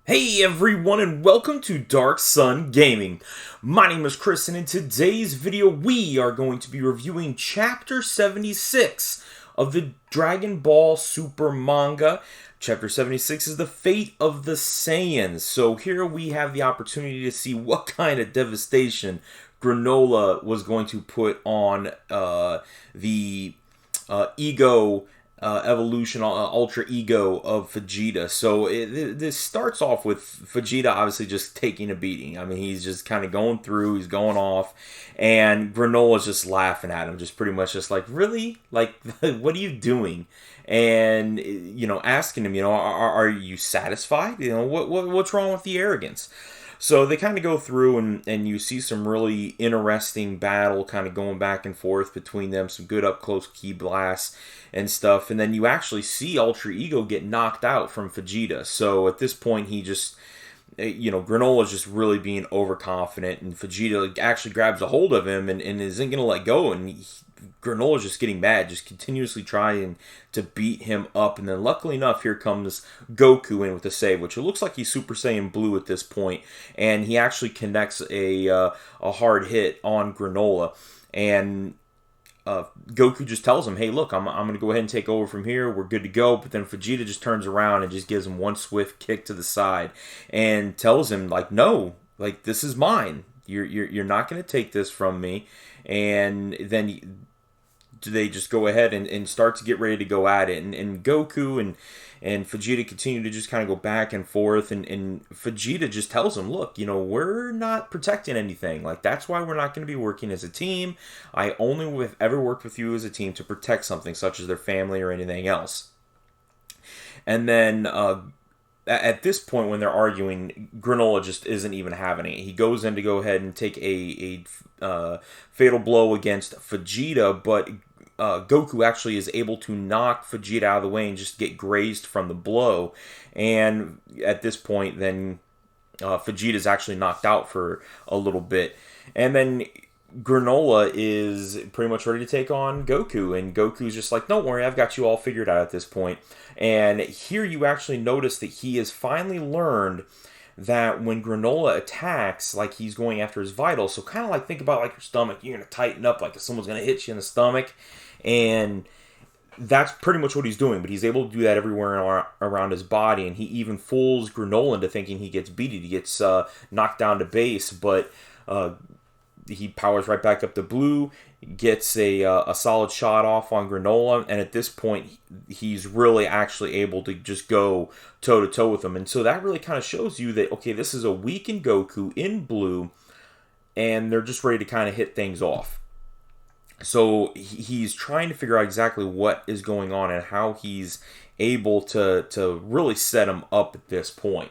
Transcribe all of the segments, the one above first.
Hey everyone and welcome to Darkson Gaming. My name is Chris and in today's video we are going to be reviewing Chapter 76 of the Dragon Ball Super Manga. Chapter 76 is the fate of the Saiyans. So here we have the opportunity to see what kind of devastation Granola was going to put on the ego evolution, ultra ego of Vegeta. So this starts off with Vegeta obviously just taking a beating. I mean, he's just kind of going through, he's going off, and Granola's just laughing at him, just pretty much just like, really? Like, what are you doing? And, asking him, are you satisfied? What's wrong with the arrogance? So they kind of go through and you see some really interesting battle kind of going back and forth between them, some good up close key blasts and stuff. And then you actually see Ultra Ego get knocked out from Vegeta. So at this point, he just, Granola is just really being overconfident. And Vegeta actually grabs a hold of him and isn't going to let go. And Granola's just getting mad, just continuously trying to beat him up. And then luckily enough, here comes Goku in with a save, which it looks like he's Super Saiyan Blue at this point. And he actually connects a hard hit on Granola. And Goku just tells him, hey, look, I'm going to go ahead and take over from here. We're good to go. But then Vegeta just turns around and just gives him one swift kick to the side and tells him, like, no, like, this is mine. You're not going to take this from me. And then they just go ahead and start to get ready to go at it. And Goku and Vegeta continue to just kind of go back and forth. And Vegeta just tells him, look, we're not protecting anything. Like, that's why we're not going to be working as a team. I only have ever worked with you as a team to protect something, such as their family or anything else. And then at this point, when they're arguing, Granola just isn't even having it. He goes in to go ahead and take a fatal blow against Vegeta, but Goku actually is able to knock Vegeta out of the way and just get grazed from the blow. And at this point, then Vegeta is actually knocked out for a little bit. And then Granola is pretty much ready to take on Goku, and Goku's just like, don't worry, I've got you all figured out at this point. And here you actually notice that he has finally learned that when Granola attacks, like, he's going after his vitals. So kind of like, think about like your stomach, you're going to tighten up like if someone's going to hit you in the stomach. And that's pretty much what he's doing, but he's able to do that everywhere around his body, and he even fools Granola into thinking he gets beaten. He gets knocked down to base, but he powers right back up to blue, gets a solid shot off on Granola, and at this point, he's really actually able to just go toe-to-toe with him. And so that really kind of shows you that, okay, this is a weakened Goku in blue, and they're just ready to kind of hit things off. So he's trying to figure out exactly what is going on and how he's able to really set him up at this point.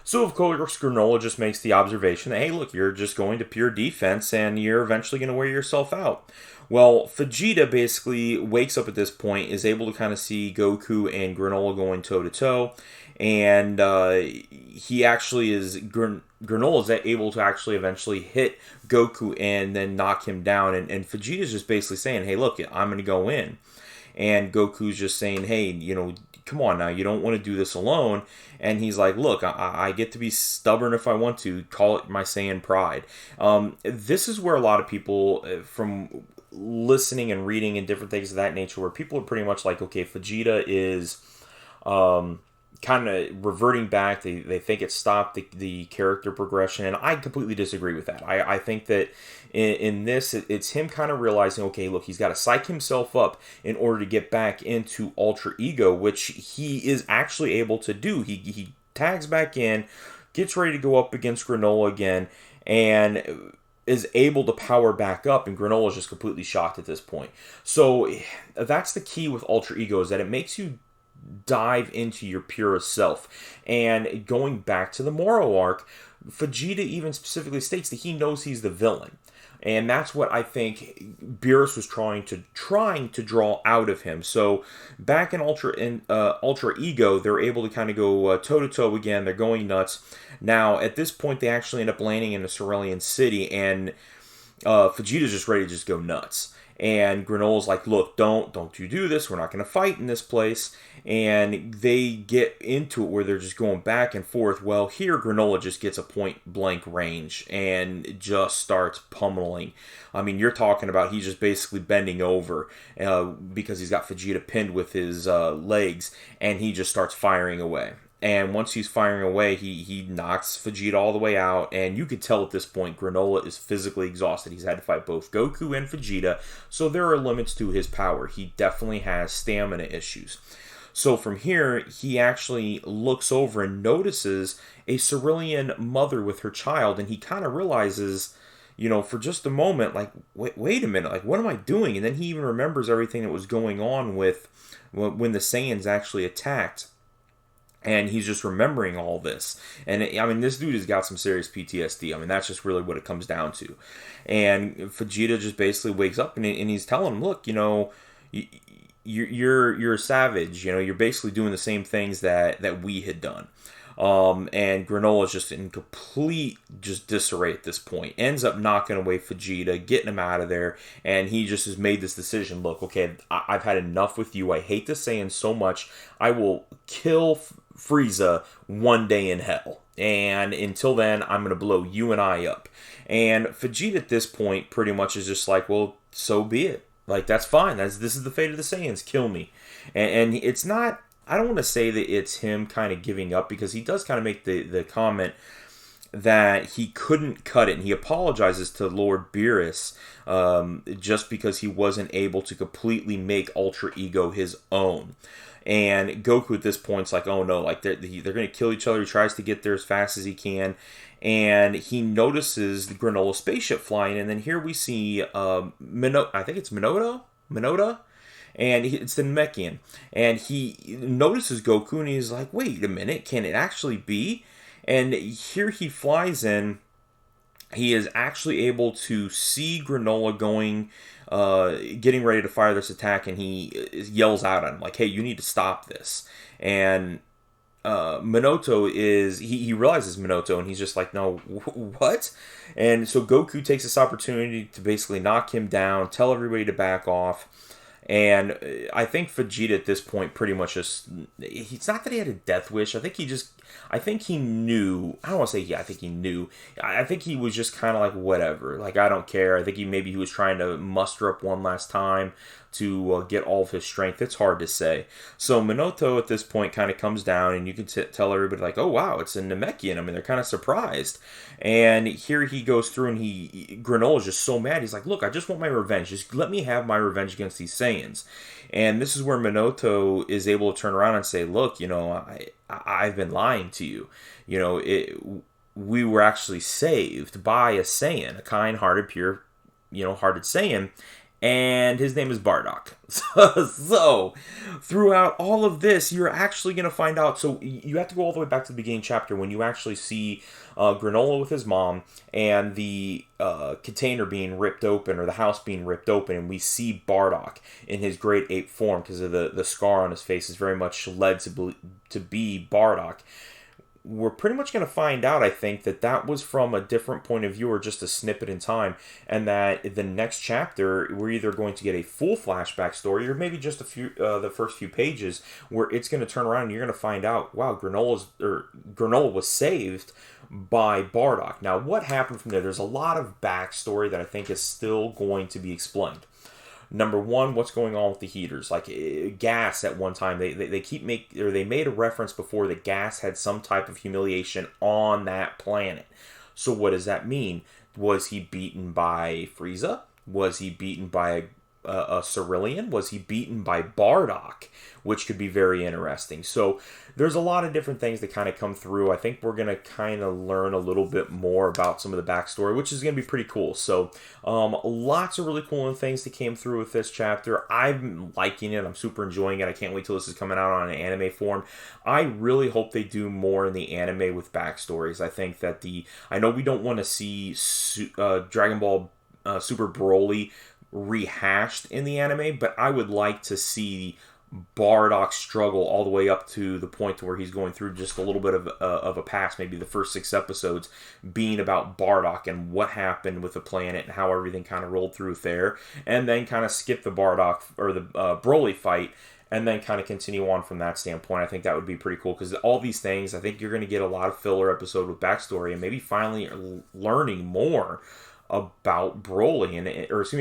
So, of course, Granola just makes the observation that, hey, look, you're just going to pure defense and you're eventually going to wear yourself out. Well, Vegeta basically wakes up at this point, is able to kind of see Goku and Granola going toe-to-toe, and he actually is... Granola is able to actually eventually hit Goku and then knock him down, and Vegeta's just basically saying, hey, look, I'm going to go in. And Goku's just saying, hey, come on now, you don't want to do this alone. And he's like, look, I get to be stubborn if I want to, call it my Saiyan pride. This is where a lot of people, from listening and reading and different things of that nature, where people are pretty much like, okay, Vegeta is kind of reverting back. They think it stopped the character progression, and I completely disagree with that. I think that in this, it's him kind of realizing, okay, look, he's got to psych himself up in order to get back into Ultra Ego, which he is actually able to do. He tags back in, gets ready to go up against Granola again, and is able to power back up, and Granola is just completely shocked at this point. So that's the key with Ultra Ego, is that it makes you dive into your purest self. And going back to the Moro arc, Vegeta even specifically states that he knows he's the villain. And that's what I think Beerus was trying to draw out of him. So back in Ultra Ego, they're able to kind of go toe-to-toe again. They're going nuts. Now, at this point, they actually end up landing in a Cerulean city, and Vegeta's just ready to just go nuts. And Granola's like, look, don't you do this. We're not going to fight in this place. And they get into it where they're just going back and forth. Well, here Granola just gets a point blank range and just starts pummeling. I mean, you're talking about he's just basically bending over because he's got Vegeta pinned with his legs, and he just starts firing away. And once he's firing away, he knocks Vegeta all the way out. And you could tell at this point, Granola is physically exhausted. He's had to fight both Goku and Vegeta. So there are limits to his power. He definitely has stamina issues. So from here, he actually looks over and notices a cerulean mother with her child. And he kind of realizes, for just a moment, like, wait a minute, like, what am I doing? And then he even remembers everything that was going on with when the Saiyans actually attacked. And he's just remembering all this. And, I mean, this dude has got some serious PTSD. I mean, that's just really what it comes down to. And Vegeta just basically wakes up and he's telling him, look, you're a savage. You're basically doing the same things that we had done. And Granola's just in complete disarray at this point. Ends up knocking away Vegeta, getting him out of there, and he just has made this decision. Look, okay, I've had enough with you. I hate the Saiyans so much. I will kill Frieza one day in hell. And until then, I'm going to blow you and I up. And Vegeta at this point pretty much is just like, well, so be it. Like, that's fine. This is the fate of the Saiyans. Kill me. And it's not... I don't want to say that it's him kind of giving up, because he does kind of make the comment that he couldn't cut it. And he apologizes to Lord Beerus just because he wasn't able to completely make Ultra Ego his own. And Goku at this point is like, oh no, like they're going to kill each other. He tries to get there as fast as he can. And he notices the Granola spaceship flying. And then here we see I think it's Minota? And it's the Namekian. And he notices Goku and he's like, wait a minute, can it actually be? And here he flies in. He is actually able to see Granola getting ready to fire this attack, and he yells out at him, like, hey, you need to stop this. And Minoto he realizes Minoto, and he's just like, no, what? And so Goku takes this opportunity to basically knock him down, tell everybody to back off. And I think Vegeta at this point pretty much it's not that he had a death wish. I think he knew. I don't want to say I think he knew. I think he was just kind of like, whatever. Like, I don't care. I think maybe he was trying to muster up one last time to get all of his strength. It's hard to say. So Minoto at this point kind of comes down, and you can tell everybody like, oh wow, it's a Namekian. I mean, they're kind of surprised. And here he goes through, and Granola's just so mad. He's like, look, I just want my revenge. Just let me have my revenge against these Saiyans. And this is where Minoto is able to turn around and say, look, I've been lying to you. We were actually saved by a Saiyan, a kind-hearted, pure-hearted Saiyan. And his name is Bardock. So, throughout all of this, you're actually going to find out. So, you have to go all the way back to the beginning chapter when you actually see Granola with his mom and the container being ripped open, or the house being ripped open. And we see Bardock in his great ape form, because of the scar on his face is very much led to be Bardock. We're pretty much going to find out, I think, that was from a different point of view, or just a snippet in time, and that the next chapter, we're either going to get a full flashback story, or maybe just the first few pages, where it's going to turn around and you're going to find out, wow, Granola was saved by Bardock. Now, what happened from there? There's a lot of backstory that I think is still going to be explained. Number one, what's going on with the heaters? Like, gas at one time, they made a reference before that gas had some type of humiliation on that planet. So what does that mean? Was he beaten by Frieza? Was he beaten by a Cerulean? Was he beaten by Bardock? Which could be very interesting. So there's a lot of different things that kind of come through. I think we're going to kind of learn a little bit more about some of the backstory, which is going to be pretty cool. So lots of really cool things that came through with this chapter. I'm liking it. I'm super enjoying it. I can't wait till this is coming out on an anime form. I really hope they do more in the anime with backstories. I think that I know we don't want to see Dragon Ball Super Broly rehashed in the anime, but I would like to see Bardock's struggle all the way up to the point to where he's going through just a little bit of a past, maybe the first 6 episodes being about Bardock and what happened with the planet and how everything kind of rolled through there, and then kind of skip the Bardock or the Broly fight and then kind of continue on from that standpoint. I think that would be pretty cool, because all these things, I think you're going to get a lot of filler episode with backstory and maybe finally learning more about Broly,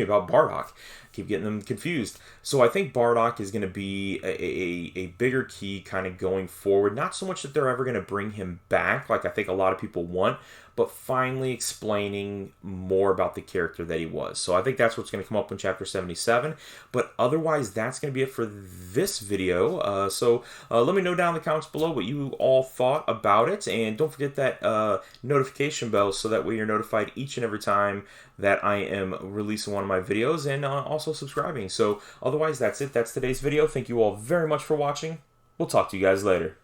about Bardock. Keep getting them confused. So I think Bardock is going to be a bigger key kind of going forward. Not so much that they're ever going to bring him back, like I think a lot of people want, but finally explaining more about the character that he was. So I think that's what's going to come up in Chapter 77. But otherwise, that's going to be it for this video. So let me know down in the comments below what you all thought about it. And don't forget that notification bell, so that way you're notified each and every time that I am releasing one of my videos, and also subscribing. So otherwise, that's it. That's today's video. Thank you all very much for watching. We'll talk to you guys later.